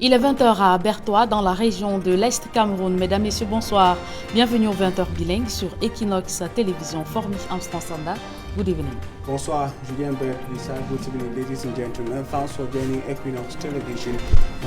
Il est 20h à Bertois, dans la région de l'Est Cameroun. Mesdames, Messieurs, bonsoir. Bienvenue aux 20h bilingues sur Equinox Télévision, Formi Amsterdam Standard. Good evening. Bonsoir, Julien Bertrissa. Good evening, ladies and gentlemen. Thanks for joining Equinox Television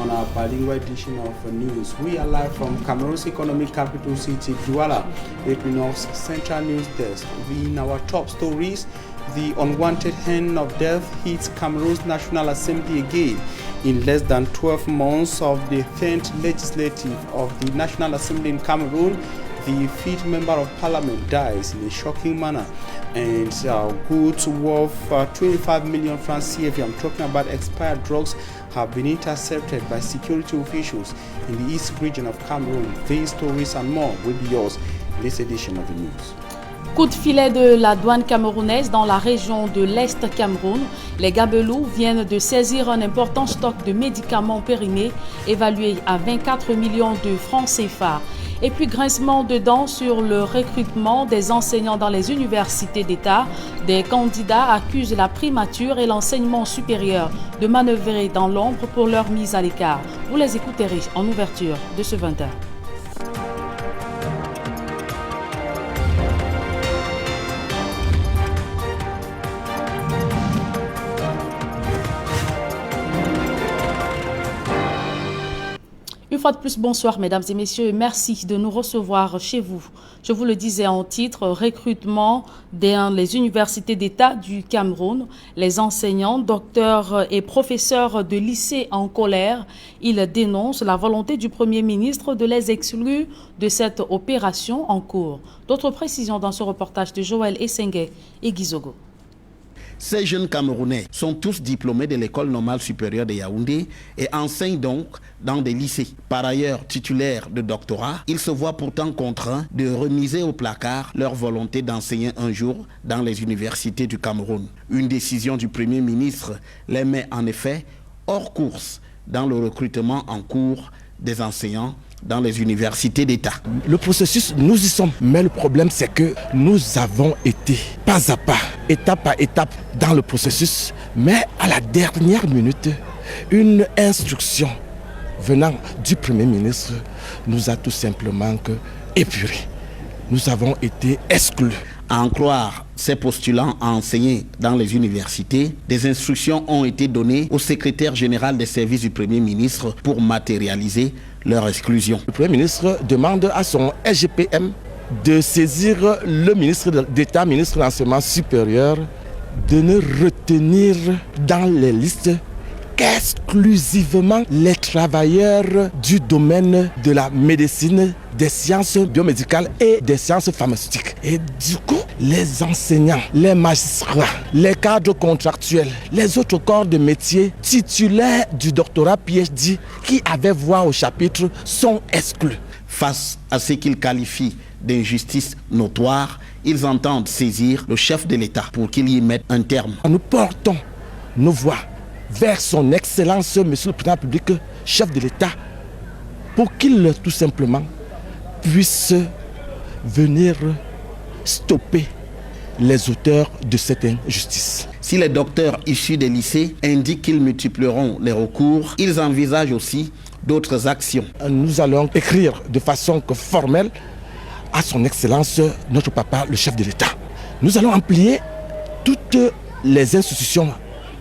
on our bilingual edition of news. We are live from Cameroon's economic capital city, Douala. Equinox Central News Desk. In our top stories, the unwanted hand of death hits Cameroon's National Assembly again. In less than 12 months of the 10th legislative of the National Assembly in Cameroon, the fifth member of parliament dies in a shocking manner, and goods worth 25 million francs CFA, I'm talking about expired drugs, have been intercepted by security officials in the east region of Cameroon. These stories and more will be yours in this edition of the news. Coup de filet de la douane camerounaise dans la région de l'Est Cameroun. Les gabelous viennent de saisir un important stock de médicaments périmés évalué à 24 millions de francs CFA. Et puis grincement de dents sur le recrutement des enseignants dans les universités d'État. Des candidats accusent la primature et l'enseignement supérieur de manœuvrer dans l'ombre pour leur mise à l'écart. Vous les écouterez en ouverture de ce 20h. Une fois de plus, bonsoir mesdames et messieurs, merci de nous recevoir chez vous. Je vous le disais en titre, recrutement dans les universités d'État du Cameroun. Les enseignants, docteurs et professeurs de lycée en colère, ils dénoncent la volonté du Premier ministre de les exclure de cette opération en cours. D'autres précisions dans ce reportage de Joël Essengue et Gizogo. Ces jeunes Camerounais sont tous diplômés de l'école normale supérieure de Yaoundé et enseignent donc dans des lycées. Par ailleurs, titulaires de doctorat, ils se voient pourtant contraints de remiser au placard leur volonté d'enseigner un jour dans les universités du Cameroun. Une décision du Premier ministre les met en effet hors course dans le recrutement en cours des enseignants dans les universités d'État. Le processus, nous y sommes. Mais le problème, c'est que nous avons été pas à pas, étape par étape dans le processus. Mais à la dernière minute, une instruction venant du Premier ministre nous a tout simplement épurés. Nous avons été exclus. À en croire ces postulants à enseigner dans les universités, des instructions ont été données au secrétaire général des services du Premier ministre pour matérialiser leur exclusion. Le Premier ministre demande à son SGPM de saisir le ministre d'État, ministre de l'Enseignement supérieur, de ne retenir dans les listes qu'exclusivement les travailleurs du domaine de la médecine, des sciences biomédicales et des sciences pharmaceutiques. Et du coup, les enseignants, les magistrats, les cadres contractuels, les autres corps de métier titulaires du doctorat PhD qui avaient voix au chapitre sont exclus. Face à ce qu'ils qualifient d'injustice notoire, ils entendent saisir le chef de l'État pour qu'il y mette un terme. Nous portons nos voix vers son Excellence, Monsieur le Président de la République, chef de l'État, pour qu'il tout simplement puisse venir stopper les auteurs de cette injustice. Si les docteurs issus des lycées indiquent qu'ils multiplieront les recours, ils envisagent aussi d'autres actions. Nous allons écrire de façon formelle à son Excellence, notre papa, le chef de l'État. Nous allons amplier toutes les institutions.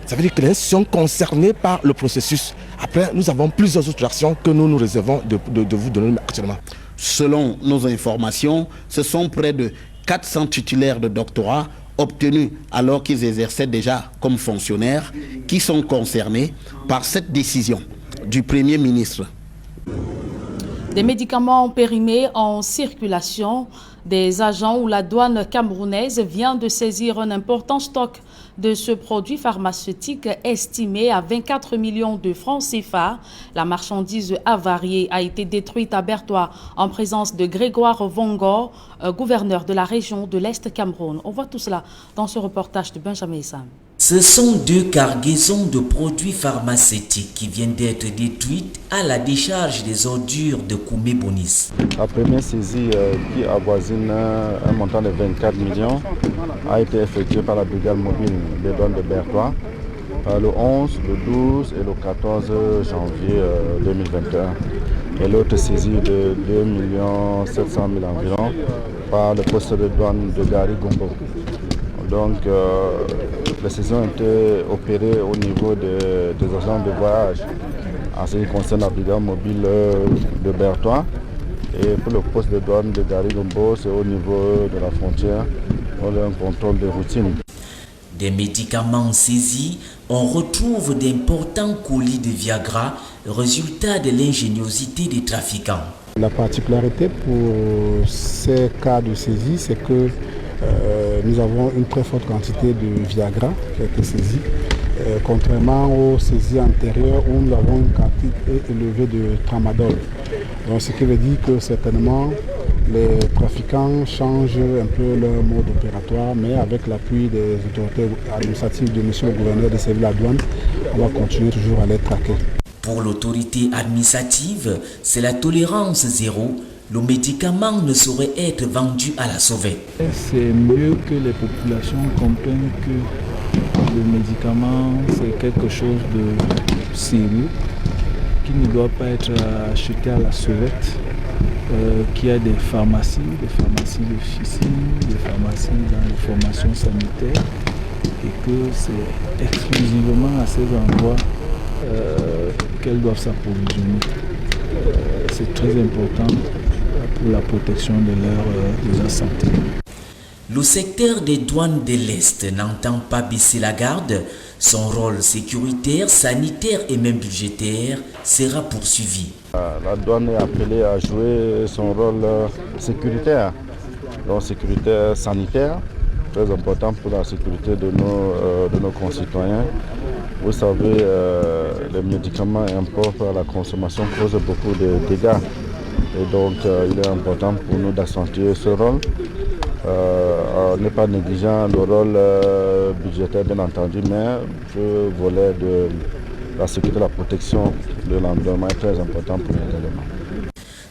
Ça veut dire que les institutions concernées par le processus. Après, nous avons plusieurs autres actions que nous nous réservons de vous donner actuellement. Selon nos informations, ce sont près de 400 titulaires de doctorat obtenus alors qu'ils exerçaient déjà comme fonctionnaires qui sont concernés par cette décision du Premier ministre. Des médicaments périmés en circulation, des agents ou la douane camerounaise vient de saisir un important stock de ce produit pharmaceutique estimé à 24 millions de francs CFA. La marchandise avariée a été détruite à Bertois en présence de Grégoire Vongor, gouverneur de la région de l'Est Cameroun. On voit tout cela dans ce reportage de Benjamin Issam. Ce sont deux cargaisons de produits pharmaceutiques qui viennent d'être détruites à la décharge des ordures de Koumé-Bonis. La première saisie qui avoisine un montant de 24 millions a été effectuée par la brigade mobile des douanes de Bertois le 11, le 12 et le 14 janvier 2021. Et l'autre saisie de 2 700 000 environ par le poste de douane de Gari-Gombo. Donc, les saisies ont été opérées au niveau des agents de voyage en ce qui concerne la brigade mobile de Bertois. Et pour le poste de douane de Gari-Gombo, c'est au niveau de la frontière, pour un contrôle de routine. Des médicaments saisis, on retrouve d'importants colis de Viagra, résultat de l'ingéniosité des trafiquants. La particularité pour ces cas de saisie, c'est que nous avons une très forte quantité de Viagra qui a été saisie, contrairement aux saisies antérieures où nous avons une quantité élevée de tramadol. Donc, ce qui veut dire que certainement les trafiquants changent un peu leur mode opératoire, mais avec l'appui des autorités administratives de M. le gouverneur de Séville-la-Douane, on va continuer toujours à les traquer. Pour l'autorité administrative, c'est la tolérance zéro. Le médicament ne saurait être vendu à la sauvette. C'est mieux que les populations comprennent que le médicament, c'est quelque chose de sérieux, qui ne doit pas être acheté à la sauvette, qu'il y a des pharmacies d'officine, des pharmacies dans les formations sanitaires, et que c'est exclusivement à ces endroits qu'elles doivent s'approvisionner. C'est très important pour la protection de leur santé. Le secteur des douanes de l'Est n'entend pas baisser la garde. Son rôle sécuritaire, sanitaire et même budgétaire sera poursuivi. La douane est appelée à jouer son rôle sécuritaire, donc sécuritaire sanitaire, très important pour la sécurité de nos concitoyens. Vous savez, les médicaments importés à la consommation causent beaucoup de dégâts. Et donc, il est important pour nous d'accentuer ce rôle. On n'est pas négligeant le rôle budgétaire, bien entendu, mais le volet de la sécurité et la protection de l'environnement est très important pour nous également.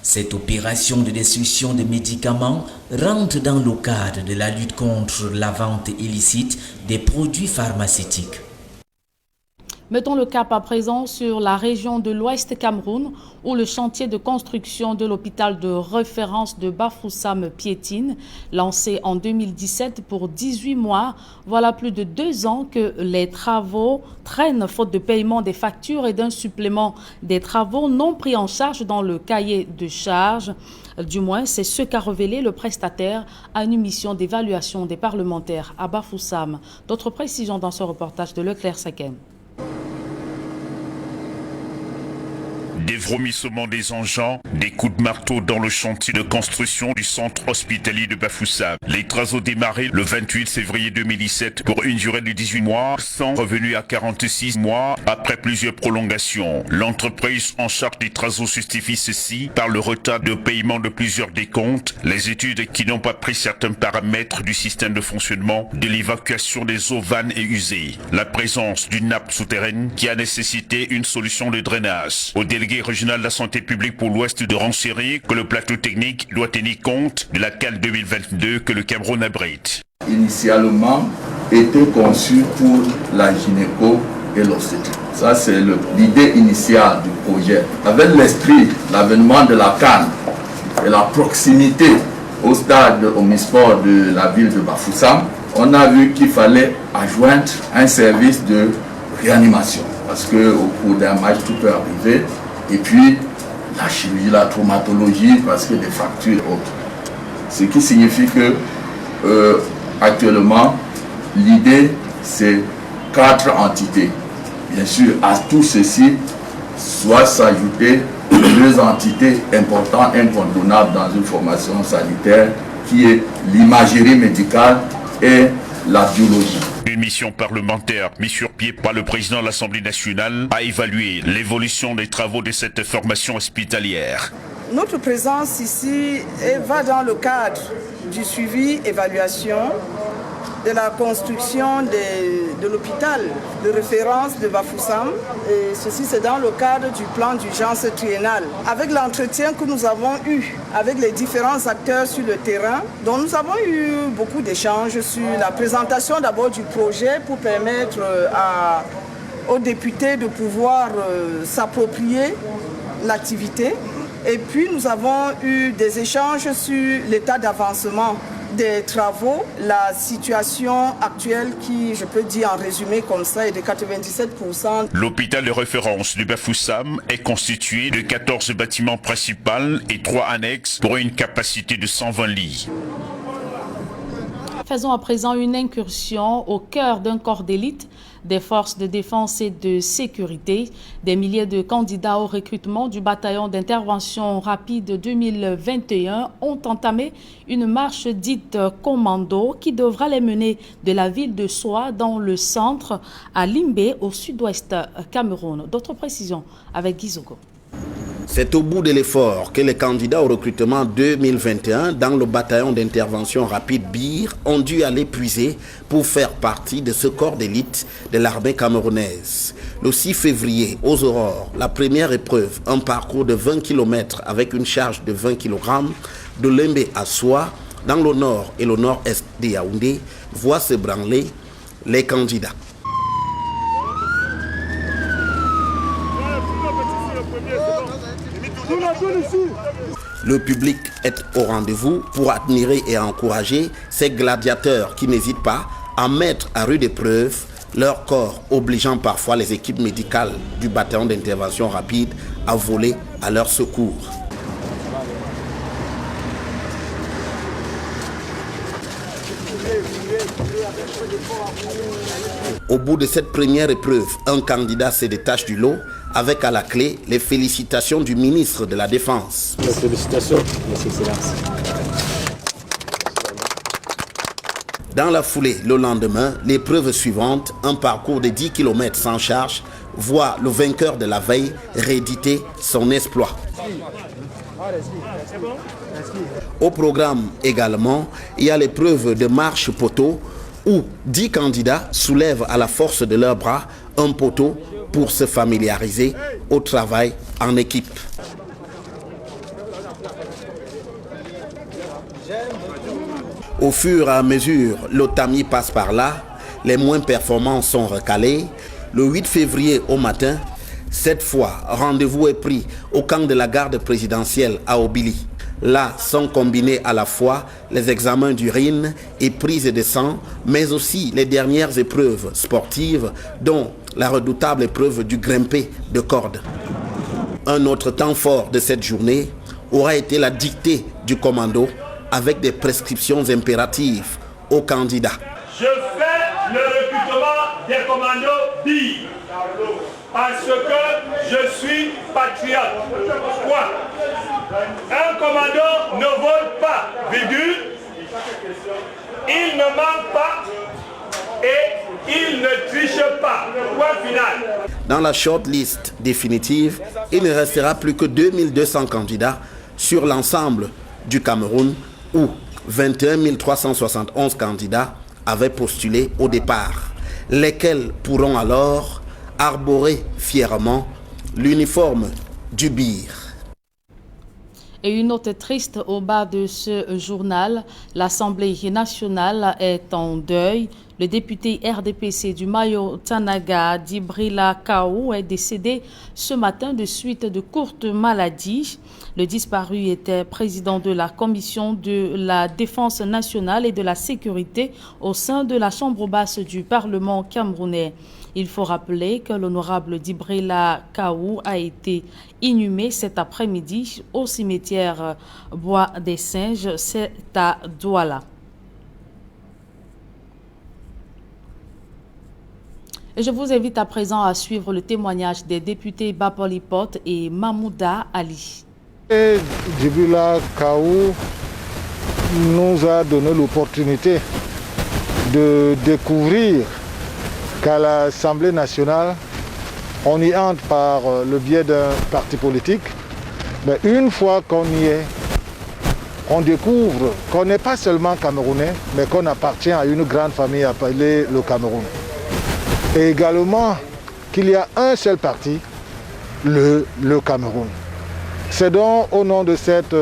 Cette opération de destruction de médicaments rentre dans le cadre de la lutte contre la vente illicite des produits pharmaceutiques. Mettons le cap à présent sur la région de l'Ouest Cameroun, où le chantier de construction de l'hôpital de référence de Bafoussam piétine, lancé en 2017 pour 18 mois. Voilà plus de 2 ans que les travaux traînent faute de paiement des factures et d'un supplément des travaux non pris en charge dans le cahier de charges. Du moins, c'est ce qu'a révélé le prestataire à une mission d'évaluation des parlementaires à Bafoussam. D'autres précisions dans ce reportage de Leclerc Saken. Des vomissements des engins, des coups de marteau dans le chantier de construction du centre hospitalier de Bafoussam. Les travaux démarrés le 28 février 2017 pour une durée de 18 mois, sont revenus à 46 mois après plusieurs prolongations. L'entreprise en charge des travaux justifie ceci par le retard de paiement de plusieurs décomptes, les études qui n'ont pas pris certains paramètres du système de fonctionnement de l'évacuation des eaux vannes et usées, la présence d'une nappe souterraine qui a nécessité une solution de drainage. Au délégué régional de la santé publique pour l'Ouest de renchérir que le plateau technique doit tenir compte de la CAL 2022 que le Cameroun abrite. Initialement, était conçu pour la gynéco et l'obstétrique. Ça, c'est l'idée initiale du projet. Avec l'esprit, l'avènement de la CAN et la proximité au stade omnisport de la ville de Bafoussam, on a vu qu'il fallait adjoindre un service de réanimation. Parce qu'au cours d'un match, tout peut arriver. Et puis, la chirurgie, la traumatologie, parce que des fractures et autres. Ce qui signifie que, actuellement, l'idée, c'est 4 entités. Bien sûr, à tout ceci, soit s'ajouter 2 entités importantes, incontournables dans une formation sanitaire, qui est l'imagerie médicale et la biologie. Une mission parlementaire mise sur pied par le président de l'Assemblée nationale a évalué l'évolution des travaux de cette formation hospitalière. Notre présence ici va dans le cadre du suivi, évaluation de la construction de l'hôpital de référence de Bafoussam. Et ceci, c'est dans le cadre du plan d'urgence triennal. Avec l'entretien que nous avons eu avec les différents acteurs sur le terrain, dont nous avons eu beaucoup d'échanges sur la présentation d'abord du projet pour permettre aux députés de pouvoir s'approprier l'activité. Et puis nous avons eu des échanges sur l'état d'avancement des travaux, la situation actuelle qui, je peux dire en résumé comme ça, est de 97%. L'hôpital de référence de Bafoussam est constitué de 14 bâtiments principaux et 3 annexes pour une capacité de 120 lits. Faisons à présent une incursion au cœur d'un corps d'élite des forces de défense et de sécurité. Des milliers de candidats au recrutement du bataillon d'intervention rapide 2021 ont entamé une marche dite commando qui devra les mener de la ville de Soa dans le centre à Limbé au sud-ouest Cameroun. D'autres précisions avec Gizogo. C'est au bout de l'effort que les candidats au recrutement 2021 dans le bataillon d'intervention rapide BIR ont dû aller puiser pour faire partie de ce corps d'élite de l'armée camerounaise. Le 6 février, aux aurores, la première épreuve, un parcours de 20 km avec une charge de 20 kg de Limbé à Soa, dans le nord et le nord-est de Yaoundé, voit se branler les candidats. Le public est au rendez-vous pour admirer et encourager ces gladiateurs qui n'hésitent pas à mettre à rude épreuve leur corps, obligeant parfois les équipes médicales du bataillon d'intervention rapide à voler à leur secours. Au bout de cette première épreuve, un candidat se détache du lot avec à la clé les félicitations du ministre de la Défense. Félicitations, Monsieur Excellence. Dans la foulée, le lendemain, l'épreuve suivante, un parcours de 10 km sans charge, voit le vainqueur de la veille rééditer son exploit. Au programme également, il y a l'épreuve de marche poteau où 10 candidats soulèvent à la force de leurs bras un poteau pour se familiariser au travail en équipe. Au fur et à mesure, le tamis passe par là, les moins performants sont recalés. Le 8 février au matin, cette fois, rendez-vous est pris au camp de la garde présidentielle à Obili. Là sont combinés à la fois les examens d'urine et prise de sang, mais aussi les dernières épreuves sportives, dont la redoutable épreuve du grimpé de corde. Un autre temps fort de cette journée aura été la dictée du commando avec des prescriptions impératives aux candidats. Je fais le recrutement des commandos BIR parce que je suis patriote. Point. Un commando ne vole pas, virgule. Il ne manque pas et il ne triche pas. Point final. Dans la shortlist définitive, il ne restera plus que 2200 candidats sur l'ensemble du Cameroun où 21 371 candidats avaient postulé au départ, lesquels pourront alors arborer fièrement l'uniforme du BIR. Et une note triste au bas de ce journal, l'Assemblée nationale est en deuil. Le député RDPC du Mayo Tanaga, Dibrila Kaou, est décédé ce matin de suite de courtes maladies. Le disparu était président de la Commission de la Défense nationale et de la sécurité au sein de la Chambre basse du Parlement camerounais. Il faut rappeler que l'honorable Dibrila Kaou a été inhumé cet après-midi au cimetière Bois des Singes, c'est à Douala. Et je vous invite à présent à suivre le témoignage des députés Bapoli Pot et Mahmouda Ali. Dibrila Kaou nous a donné l'opportunité de découvrir qu'à l'Assemblée nationale, on y entre par le biais d'un parti politique. Mais une fois qu'on y est, on découvre qu'on n'est pas seulement camerounais, mais qu'on appartient à une grande famille appelée le Cameroun. Et également qu'il y a un seul parti, le Cameroun. C'est donc au nom de cette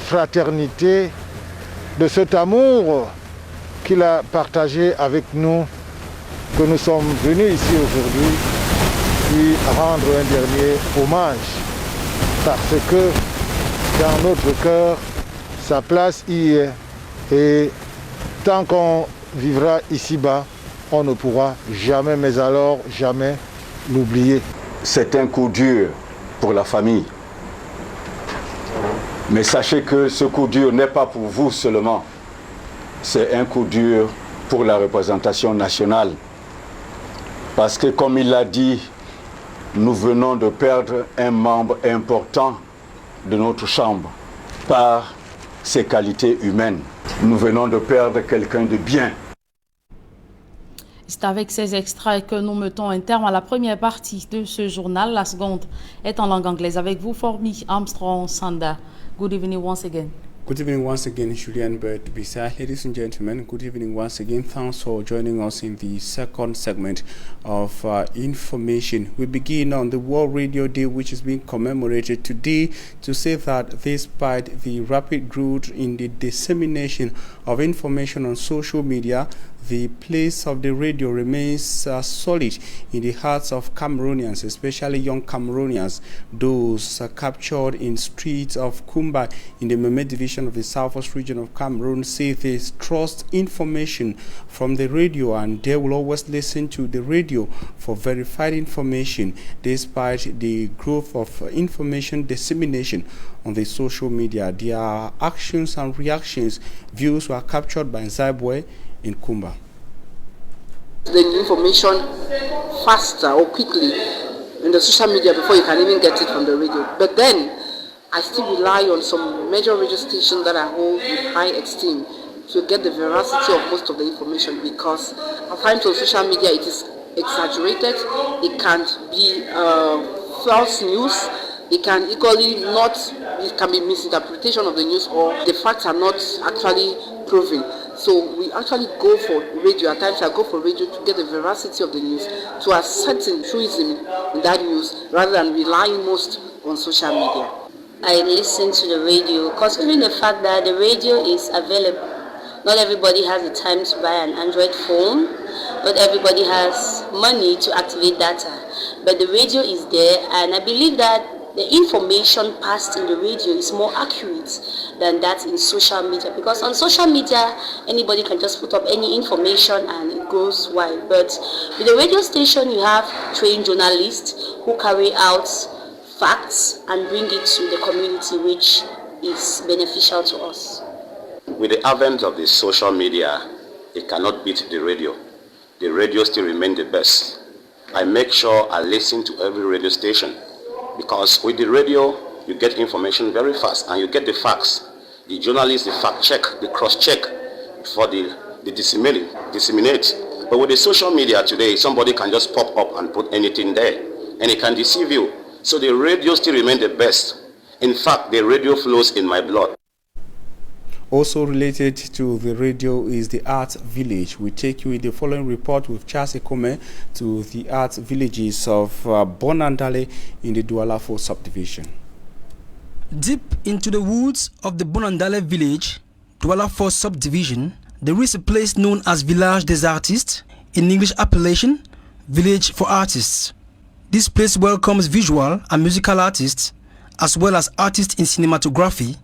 fraternité, de cet amour qu'il a partagé avec nous, que nous sommes venus ici aujourd'hui lui rendre un dernier hommage, parce que dans notre cœur, sa place y est. Et tant qu'on vivra ici-bas, on ne pourra jamais, mais alors jamais, l'oublier. C'est un coup dur pour la famille. Mais sachez que ce coup dur n'est pas pour vous seulement. C'est un coup dur pour la représentation nationale. Parce que comme il l'a dit, nous venons de perdre un membre important de notre chambre par ses qualités humaines. Nous venons de perdre quelqu'un de bien. C'est avec ces extraits que nous mettons un terme à la première partie de ce journal. La seconde est en langue anglaise avec vous, Formi Armstrong Sanda. Good evening once again. Good evening once again, Julian Bert Bisa. Ladies and gentlemen, good evening once again. Thanks for joining us in the second segment of information. We begin on the World Radio Day, which is being commemorated today, to say that despite the rapid growth in the dissemination of information on social media, the place of the radio remains solid in the hearts of Cameroonians, especially young Cameroonians. Those captured in streets of Kumba in the Meme division of the southwest region of Cameroon say they trust information from the radio, and they will always listen to the radio for verified information despite the growth of information dissemination on the social media. Their actions and reactions, views were captured by Zybwe in Kumba. The information faster or quickly in the social media before you can even get it from the radio. But then I still rely on some major radio stations that I hold in high esteem to get the veracity of most of the information, because at times on social media it is exaggerated, it can be false news, it can equally not, it can be misinterpretation of the news, or the facts are not actually proven. So we actually go for radio. At times I go for radio to get the veracity of the news, to ascertain truism in that news, rather than relying most on social media. I listen to the radio, considering the fact that the radio is available. Not everybody has the time to buy an Android phone. Not everybody has money to activate data. But the radio is there, and I believe that the information passed in the radio is more accurate than that in social media, because on social media anybody can just put up any information and it goes wide. But with the radio station, you have trained journalists who carry out facts and bring it to the community, which is beneficial to us. With the advent of the social media, it cannot beat the radio. The radio still remains the best. I make sure I listen to every radio station, because with the radio you get information very fast and you get the facts. The journalists, the fact check, the cross check before they disseminate. But with the social media today, somebody can just pop up and put anything there and it can deceive you. So the radio still remains the best. In fact, the radio flows in my blood. Also related to the radio is the Art Village. We take you in the following report with Charles Ekome to the art villages of Bonandale in the Douala-4 subdivision. Deep into the woods of the Bonandale village, Douala-4 subdivision, there is a place known as Village des Artistes, in English appellation, Village for Artists. This place welcomes visual and musical artists, as well as artists in cinematography,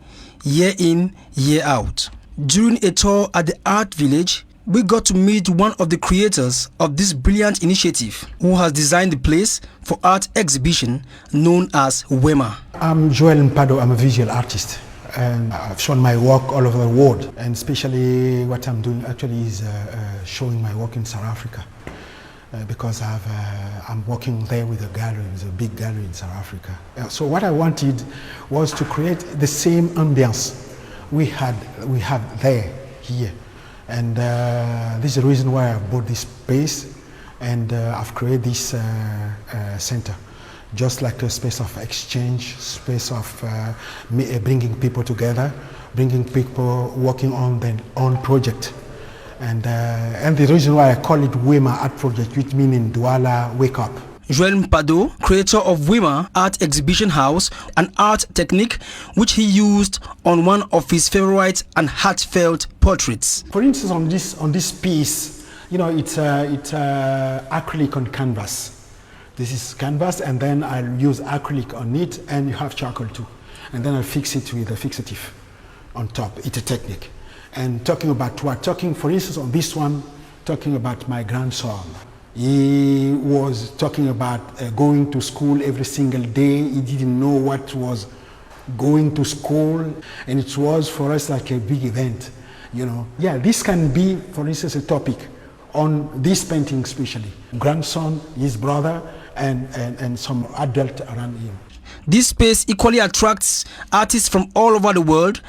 year in, year out. During a tour at the Art Village, we got to meet one of the creators of this brilliant initiative, who has designed the place for art exhibition known as WEMA. I'm Joel Mpado. I'm a visual artist, and I've shown my work all over the world, and especially what I'm doing actually is showing my work in South Africa, because I'm working there with a gallery. It's a big gallery in South Africa. So what I wanted was to create the same ambience we have there, here. And this is the reason why I bought this space, and I've created this center, just like a space of exchange, space of bringing people together, bringing people working on their own project. And the reason why I call it WEMA Art Project, which means in Douala, wake up. Joel Mpado, creator of WEMA Art Exhibition House, an art technique which he used on one of his favorite and heartfelt portraits. For instance, on this piece, you know, it's acrylic on canvas. This is canvas, and then I'll use acrylic on it, and you have charcoal too. And then I'll fix it with a fixative on top. It's a technique. And talking about what? Talking, for instance, on this one, talking about my grandson. He was talking about going to school every single day. He didn't know what was going to school, and it was for us like a big event, you know. Yeah, this can be, for instance, a topic on this painting especially. Grandson, his brother, and some adult around him. This space equally attracts artists from all over the world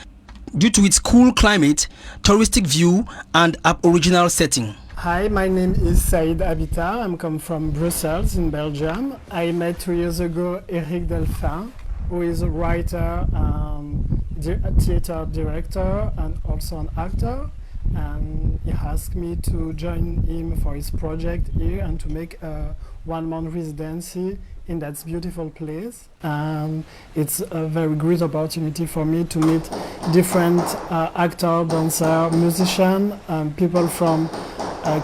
due to its cool climate, touristic view, and aboriginal setting. Hi, my name is Saïd Habitat. I'm come from Brussels in Belgium. I met 2 years ago Eric Delphin, who is a writer, theater director, and also an actor. And he asked me to join him for his project here and to make a 1-month residency in that beautiful place. It's a very great opportunity for me to meet different actor, dancer, musician, people from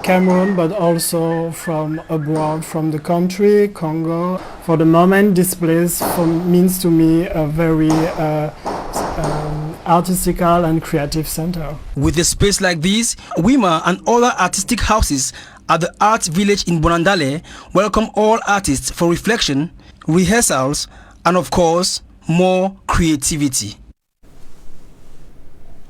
Cameroon, but also from abroad, from the country, Congo. For the moment, this place means to me a very artistical and creative center. With a space like this, Wima and other artistic houses at the Art Village in Bonandale welcome all artists for reflection, rehearsals, and of course, more creativity.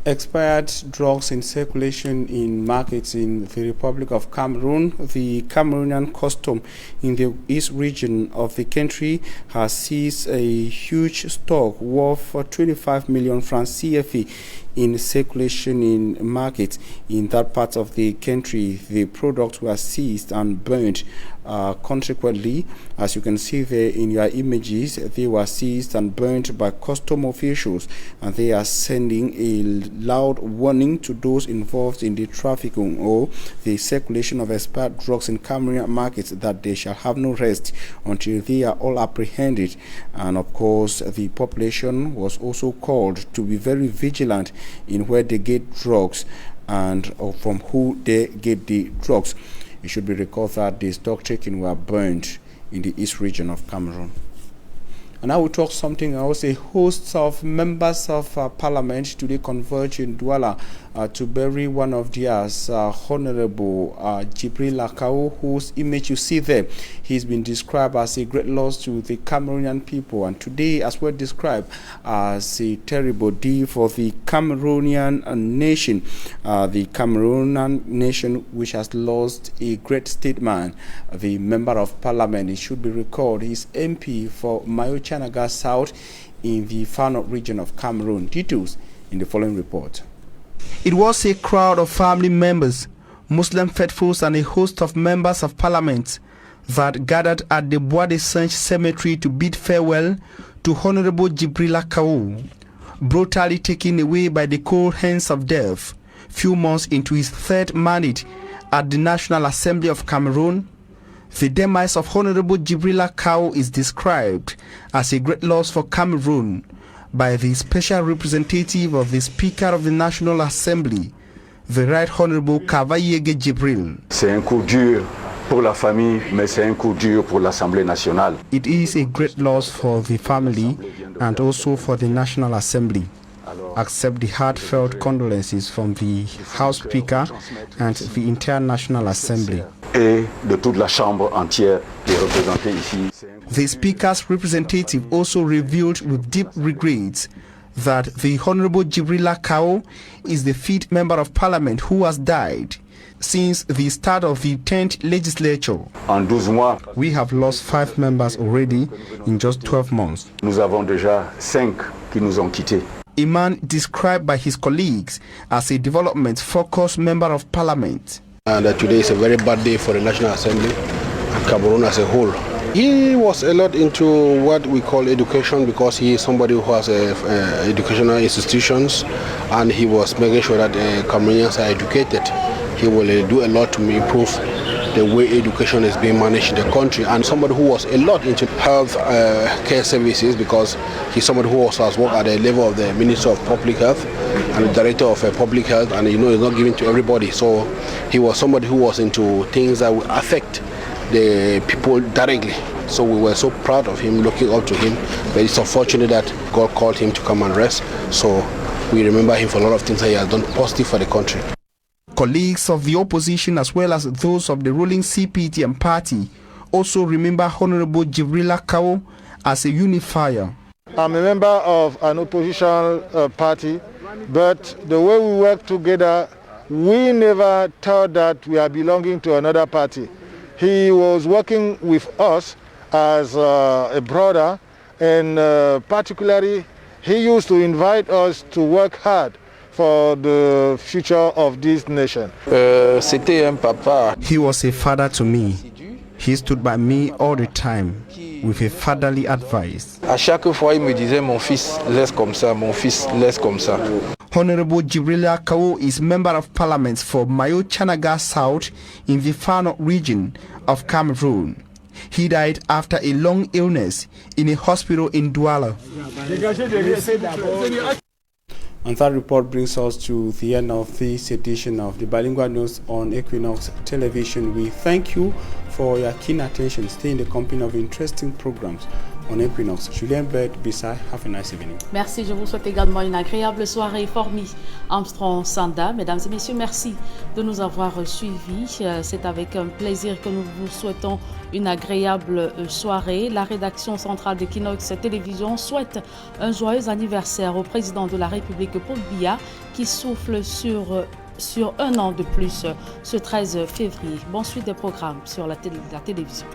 Expired drugs in circulation in markets in the Republic of Cameroon. The Cameroonian custom in the east region of the country has seized a huge stock worth 25 million francs CFA in circulation in markets in that part of the country. The products were seized and burned. Consequently, as you can see there in your images, they were seized and burnt by custom officials, and they are sending a loud warning to those involved in the trafficking or the circulation of expired drugs in Cameroonian markets that they shall have no rest until they are all apprehended. And of course, the population was also called to be very vigilant in where they get drugs and from who they get the drugs. It should be recalled that the stock taken were burned in the east region of Cameroon. And I will talk something else. A host of members of parliament today converged in Douala to bury one of theirs, Honorable Djibril Lakao, whose image you see there. He's been described as a great loss to the Cameroonian people, and today as well described as a terrible day for the Cameroonian nation. The Cameroonian nation which has lost a great statesman, the member of parliament. It should be recalled, he's MP for Mayo-Chanaga South in the Fano region of Cameroon. Details in the following report. It was a crowd of family members, Muslim faithfuls, and a host of members of parliament that gathered at the Bois de Sanche cemetery to bid farewell to Honorable Djibril Lakao, brutally taken away by the cold hands of death few months into his third mandate at the National Assembly of Cameroon. The demise of Honorable Djibril Lakao is described as a great loss for Cameroon by the special representative of the Speaker of the National Assembly, the Right Honorable Kavayege Djibril. C'est un coup dur pour la famille, mais c'est un coup dur pour l'Assemblée nationale. It is a great loss for the family and also for the National Assembly. Accept the heartfelt condolences from the House Speaker and the entire National Assembly. Et de toute la Chambre entière des représentés ici. The Speaker's representative also revealed with deep regrets that the Honorable Djibril Lakao is the 5th member of Parliament who has died since the start of the 10th legislature. En 12 mois, we have lost 5 members already in just 12 months. Nous avons déjà 5 qui nous ont quittés. A man described by his colleagues as a development-focused member of Parliament. And today is a very bad day for the National Assembly and Cameroon as a whole. He was a lot into what we call education because he is somebody who has educational institutions, and he was making sure that Cameroonians are educated. He will do a lot to improve the way education is being managed in the country, and somebody who was a lot into health care services because he's somebody who also has worked at the level of the Minister of Public Health and the Director of Public Health, and you know it's not given to everybody. So he was somebody who was into things that will affect the people directly. So we were so proud of him, looking up to him. But it's unfortunate that God called him to come and rest. So we remember him for a lot of things that he has done positive for the country. Colleagues of the opposition as well as those of the ruling CPTM party also remember Honorable Jibrila Kawo as a unifier. I'm a member of an opposition party, but the way we work together, we never thought that we are belonging to another party. He was working with us as a brother, and particularly he used to invite us to work hard for the future of this nation. He was a father to me. He stood by me all the time with a fatherly advice. À chaque fois, il me disait, mon fils, laisse comme ça, mon fils, laisse comme ça. Honorable Jibrila Kawo is Member of Parliament for Mayo Chanaga South in the Far North region of Cameroon. He died after a long illness in a hospital in Douala. And that report brings us to the end of this edition of the Bilingual News on Equinox Television. We thank you for your keen attention. Stay in the company of interesting programs on Equinox. Julien Bert-Bissay, have a nice evening. Merci, je vous souhaite également une agréable soirée. Formi Armstrong Sanda, mesdames et messieurs, merci de nous avoir suivis. C'est avec un plaisir que nous vous souhaitons une agréable soirée. La rédaction centrale d'Equinox Télévision souhaite un joyeux anniversaire au président de la République, Paul Biya, qui souffle sur un an de plus ce 13 février. Bonne suite des programmes sur la télévision.